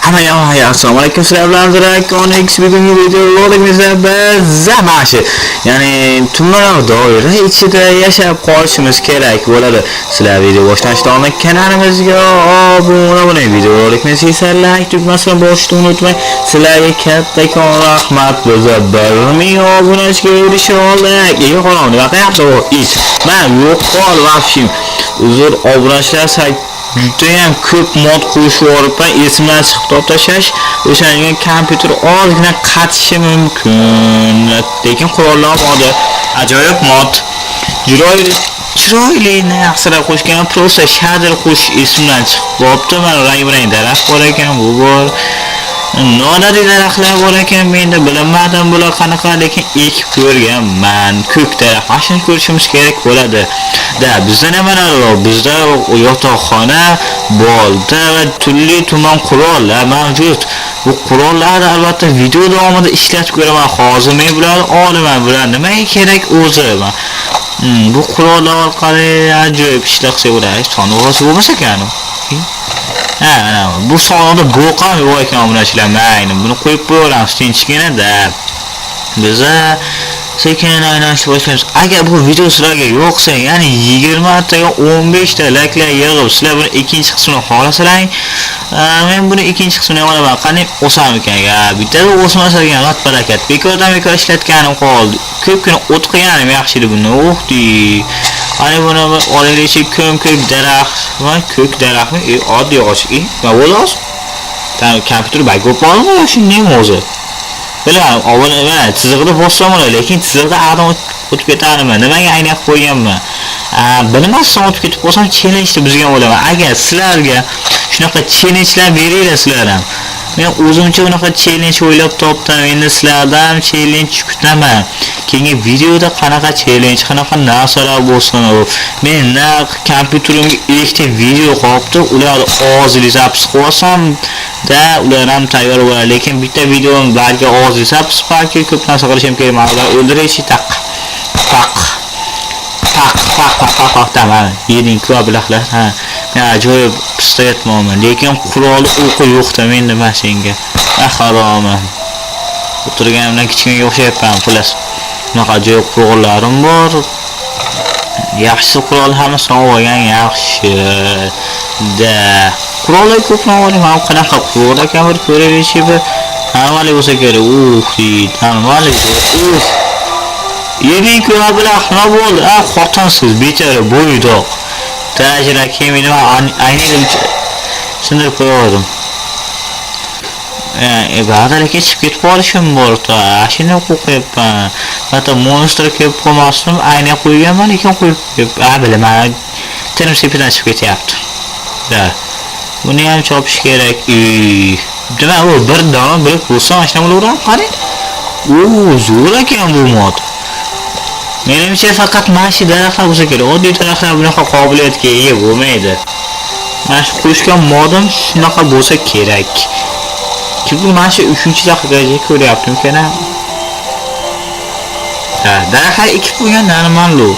Assalomu alaykum sizlar bilan Drakonix bugungi videorolikimizda biz zamashi ya'ni tuman doira ichida yashab qolishimiz kerak bo'ladi. Sizlar video boshlashdan oldin kanalimizga obuna bo'ling, videorolikimizni esa like tugmasini bosishni unutmang. Sizlarga kattakon rahmat. Biz 1000 obunachiga erisha oldik. Xo'p, nima qilyapti u it? Men yo'qol vafshim. Uzr obunachilar judayam ko'p mod qo'shib yuboribman, esimdan chiqib tashlash, o'shaning kompyuter ozgina qatishi mumkin. Lekin qurollar bor, ajoyib mod. Chiroyli narsalar qo'shgan, prosta shader qo'shish esimdan chiqib qolibdi. Men rang daraxt bor ekan, bu bor. Nodariy daraxtlar bor ekan, menda bilmadim bular qanaqa, lekin ekib ko'rganman. Ko'k daraxt, mashina ko'rishimiz kerak bo'ladi. Bizda nimalar? Bizda yotoqxona, bolta va turli tuman qurollar mavjud. Bu qurollarni albatta video davomida ishlatib ko'raman. Hozir men bularni olaman, bular nimaga kerak o'zi? Bu qurollar orqali ajoyib ishlar qilsa bo'ladi. To'g'risi bo'lmasa ekan. Bu sonda bo'qam yo'q ekan obunachilar. Mayli, buni qo'yib qo'yamiz tinchgina-da. Biza sekin aylanishni boshlaymiz. Agar bu video sizlarga yoqsa, ya'ni 20 taga 15 ta like'lar yig'ib, sizlar buni ikkinchi qismini xohlasalang, men buni ikkinchi qismini olaman. Qani o'sam ekan, bittada o'smasa ekan, rat barakat. Bekordan ishlatganim qoldi. Ko'pgina o't qilganim yaxshi edi buni. Ana buni olaylik, ko'k daraxt va ko'k daraxtmi? Oddiy og'och. Nima bo'ldi? Kompyuter baqib qoldi yoki nima o'zi? Bilaman, obuna chizig'ida bossam bo'ladi, lekin chizig'ida adam o'tib ketadimi? Nimaga aynan qo'yganman? Bilmasam o'tib ketib qolsam, challenge buzgan bo'laman. Agar sizlarga shunaqa challengelar beringlar sizlar ham. Men o'zimcha unaqa challenge o'ylab topdim. Endi sizlardan challenge kutaman. Keyingi videoda qanaqa challenge, qanaqa narsalar bo'lsin. Men kompyuterimga ikkita video qolibdi. Ularni og'zini zapis qilsam da ular ham tayyor bo'ladi. Lekin bitta videom balki og'zini zapis balki ko'p narsa qilishim kerak. Ma'lumotlar o'ldirishi tamam. Yeding ko'p bilaqlar. Men ajoyib pistoletman, lekin quroli o'qi yo'qda menda mashinga. Haromi. O'tirganimdan kichkinaga o'xshayapman, plus. Bunaqa ajoyib qurollarim bor. Yaxshi qurol hammasi olgan yaxshi. Qurollar ko'pman oling, men qanaqa qurol ekan bir ko'raylik bir. Avvaliga bo'lsa kerak. Avvaliga. Yeding ko'p bilaqma bo'ldi. Xotinsiz, bechora bo'ydoq. Tajira kemini aynan sindirib qo'ydim. Ba'zilariga chiqib ketib qolishim bor. Ashina qo'yibman. Hatto monster kelib qolmasdim, aynan qo'yganman, lekin qo'yib, bilaman. Terim sepidan chiqib ketyapti. Buni ham chopish kerak. Demak, u bir dona bir bo'lsa, ashna bo'laveradi, qarang. Zo'r ekan bu mod. Menimcha faqat mashi daraxtlar bo'lsa kerak. Oddiy daraxtlar bunaqa qobiliyatga ega bo'lmaydi. Mash qo'shgan modim shunaqa bo'lsa kerak. Chunki mashi 3-daqiqaga ko'ryaptim ekan. Daraxtlar ekib qo'ygandan nimalu?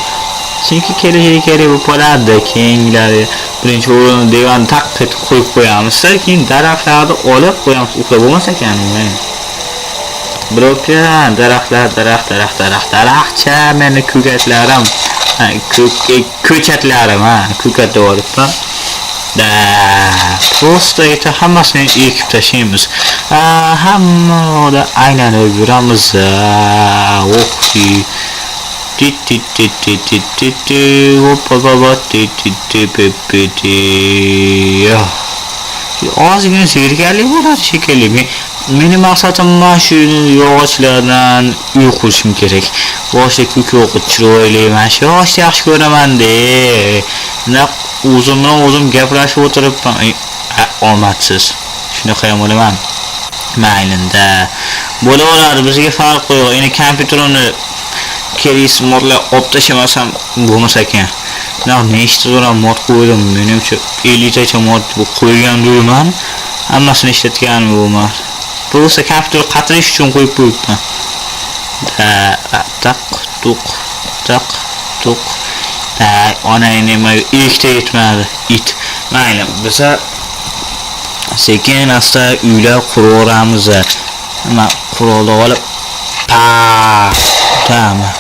Chunki kelajakda kerak bo'lib qoladi. Keyinlari birinchi o'rinni degan taqqit qo'yib qo'yamiz. Keyin daraxtlarni olib qo'yamiz. Uxlab bo'lmasa ekan. Blokan daraxtcha meni ko'katlarim. Ko'chatlarim, ko'katda boribman. Prosta esa hammasini ekib tashlaymiz. Hammaga aylanib yuramiz. Ozgina zerikarli bo'ladi shekilli. Mening maqsadim mana shu yog'ochlardan uy qurishim kerak. Boshda ko'k chiroyli, mana shu yog'ochni yaxshi ko'raman-da. O'zim gaplashib o'tiribman. Omadsiz. Shunaqa ham bo'laman. Maylinda. Bo'laveradi, bizga farq yo'q. Endi kompyuterimni kerak modlar olib tashamasam bo'lmas ekan. Nechta mod qo'ydim. Menimcha 50 tacha mod qo'ygan deyman. Hammasini ishlatgan bo'man. Prosta kompyuter qatirish uchun qo'yib qo'yibman. Tuq. Ona nima ikkita yetmadi. Mayli, biza sekin asta uylar quraveramiz. Nima qurolni olib tamam.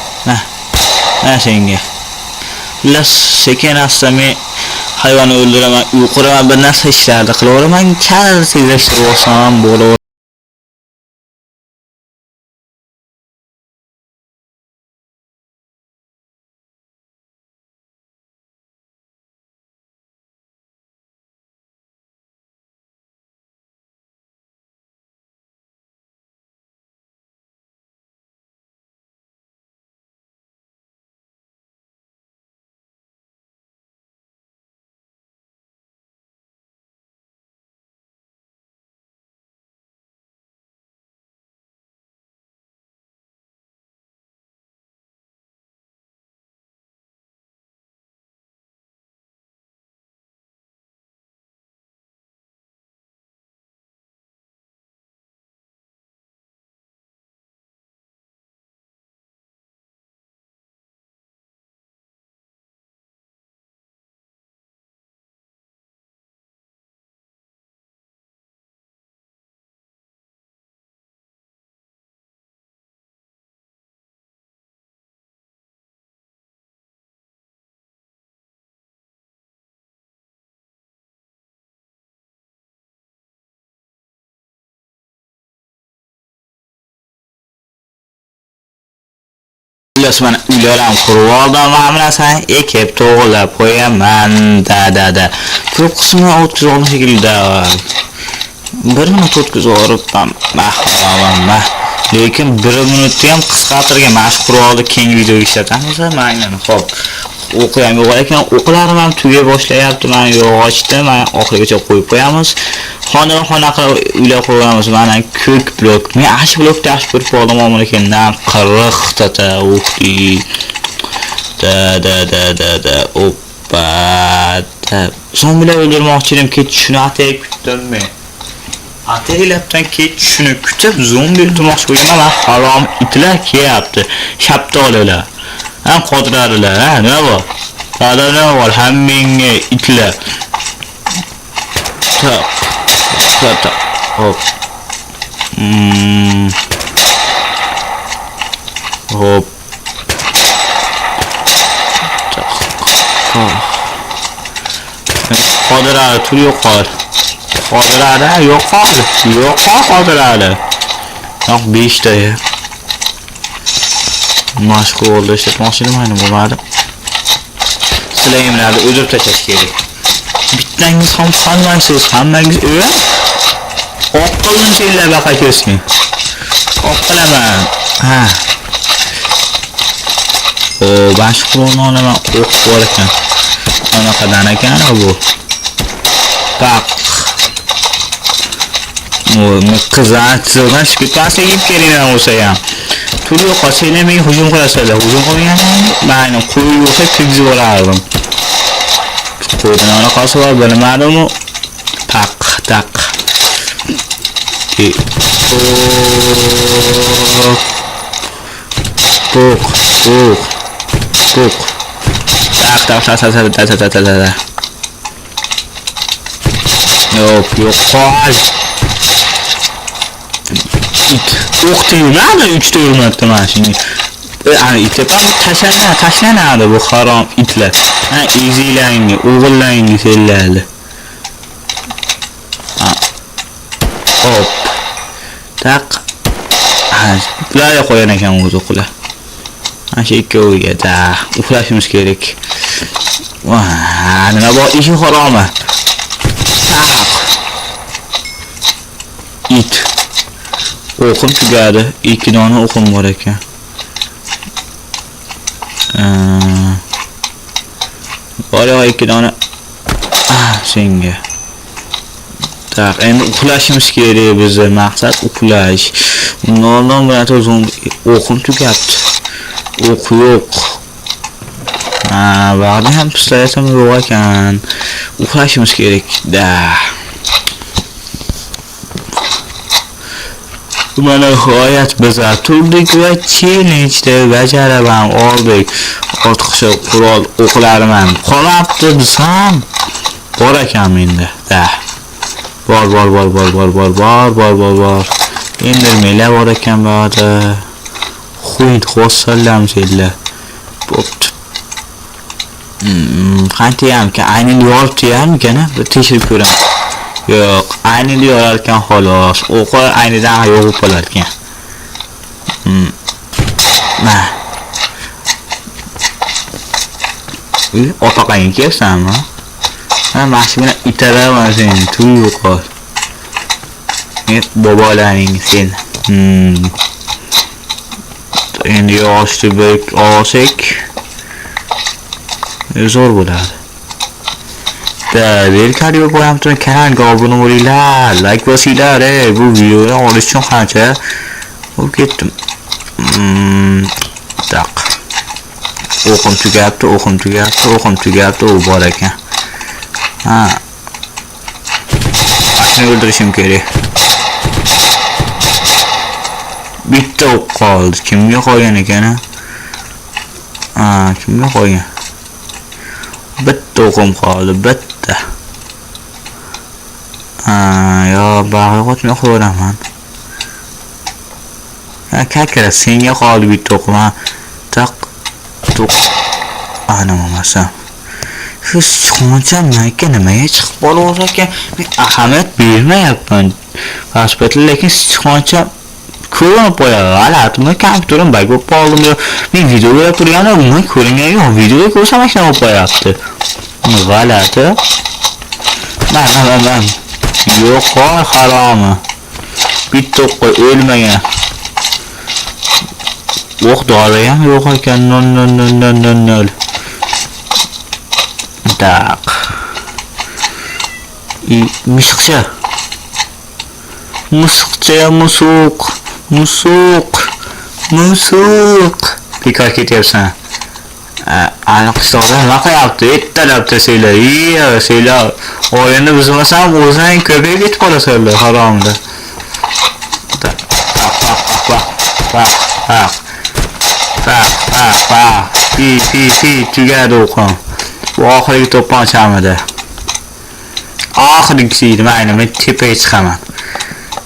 Mana senga. Las sekin asta men hayvonni o'ldiraman, uy quraman, bir narsa ishlarni qilaveraman, kal tezlashtirib olsam bo'laveradi. Mana uylarim qurib oldim, hammasini ekib to'g'rilab qo'yaman. Da. Ko'p qismini o'tkazib olgan shekilda. 1 minut o'tkazib olibman. Mahvolman. Lekin 1 minutni ham qisqartirgan. Mana shu qurolni keyingi videoga ishlatamiz. Mayli, xo'p. O'qiyam yo'q ekan, o'qlarim ham tugay boshlayapti. Mana yog'ochni mana oxirigacha qo'yib qo'yamiz. Xona qilib uylar quramiz. Mana ko'k blok. Men ash blokda ash ko'rib oldim, ammo lekindan 40 ta o'qdi. Da. Oppa. Zombilar o'ldirmoqchi edim, ketishini atay kutdim men. Ataylabdan ketishini kutib zombi o'ldirmoqchi bo'lganman. Mana harom itlar kelyapti. Shaptolilar. Ham qodiradilar, nima bor? Qadana bor, hammenga itlar. Ta. Hop. Hop. Qodiradi, tur yo'qol. Qodiradi, yo'qol. Qodiradi. Yo'q 5 ta. Mashg'ul bo'ldi, ishlatmoqchidim, mana bo'lmadi. Sizlarni o'zib tashlash kerak. Bittangiz ham qolmaysiz, hammangiz o'yla. Oq qilin senlar baqa ko'rsing. Oq qilaman. Mashg'ulni olaman, o'q bor ekan. Anaqadan ekan bu. Taq. Qizartirgan shpitasi yeb keling bo'lsa ham. Turli qo'shinlar menga hujum qilishadi. Hujum qilganda meni qo'yib yo'qsa tegizib olardim. Qo'ydan anaqasi bor, bilmadim-ku. Taq. Puk. Tak. Yo'qol. O'qtilmadi, 3 ta urmatdi mana shuni. Itlar tashlanadi bu harom itlar. Ezilaringni, o'g'illaringni selladi. Hop. Taq. Ularga qo'yan ekan o'zi uxlar. Mana shu ikkoviga da uxlashimiz kerak. Nima bor, ishi haroma. Taq. It. O'qim tugadi, 2 dona o'qim bor ekan. Bor 2 dona. Senga. Tak, endi uxlashimiz kerak, bizning maqsad uxlash. Undan bilan o'zim o'qim tugabdi. O'q yo'q. Ba'zi ham pistoletim yo'q ekan. Uxlashimiz kerak da. Mana g'oyat biz turdik va challenge bajarib ham oldik. Ortiqcha qurol o'qlarim ham qolibdi desam, bor ekan menda. Da. bor. Endirmanglar bor ekan bu yerda. Qo'yin xo'sallamsizlar. Bo'pti. Qanchayamki aynan yoribdi-ham, bir tekshirib ko'raman. Yo'q, aynan yorar ekan xolos. O'qi aynidan yo'q bo'lar ekan. Mana. Otaqang kelsanmi? Ha, mashina itaraman seni, tuyuqol. Bobolaring sen. Endi yoshni bir olsak zo'r bo'ladi. Belkari qo'yam turib kanalga obuna bo'linglar, like bosinglar. Bu videoni olish uchun qancha bo'lib ketdim. Tak. O'qim tugabdi, u bor ekan. Ha. Mashina o'ldirishim kerak. Bitta o'q qoldi. Kimga qo'ygan ekan? Kimga qo'ygan? Bitta o'qim qoldi, bitta. Yo, bag'ri qo'tmay qo'yaraman. Kakra, senga qoldi bitta o'qim. Tak. Ana bo'lmasam. Shu sichqoncha nimaga chiqib qolur ekan? Men ahamiyat bermayapman. Pasportli, lekin sichqoncha ko'rinib qo'yadi. G'alatmi? Kompyuterim bag bo'lib qoldimi? Men videoga turganda uni ko'ringan yo'q. Videoga ko'rsam mashina bo'lib qo'yapti. G'alati. Mana. Yo'q, haromi. Bitta qo'y o'lmagan. O'q dori ham yo'q ekan. Nol. Tak. Musuq. Bekor ketyapsan. Aniqishda nima qilyapti? Ertalabda seylar. O'yinni buzmasam o'zing ko'payib ketib qolasanlar, haromda. Tugadi o'qim. Bu oxirgi to'pponchamidi. Oxirgisi edi, mayli, men tepaga chiqaman.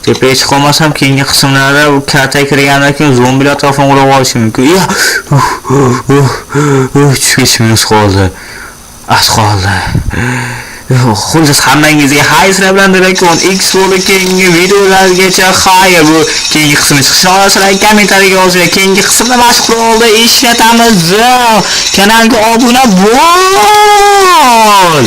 Tepaga chiqolmasam keyingi qismlarda bu kartaga kirgandan keyin zombilar atrofini o'rab olishi mumkin. Tushishimiz qoldi. Xullas hammangizga sizlar bilan Drakon X bo'ldi. Keyingi videolargacha xayr. Bu keyingi qismni chiqishini kommentariyaga yozinglar. Keyingi qismda mashhur bo'ldi, ishlatamiz. Kanalga obuna bo'l.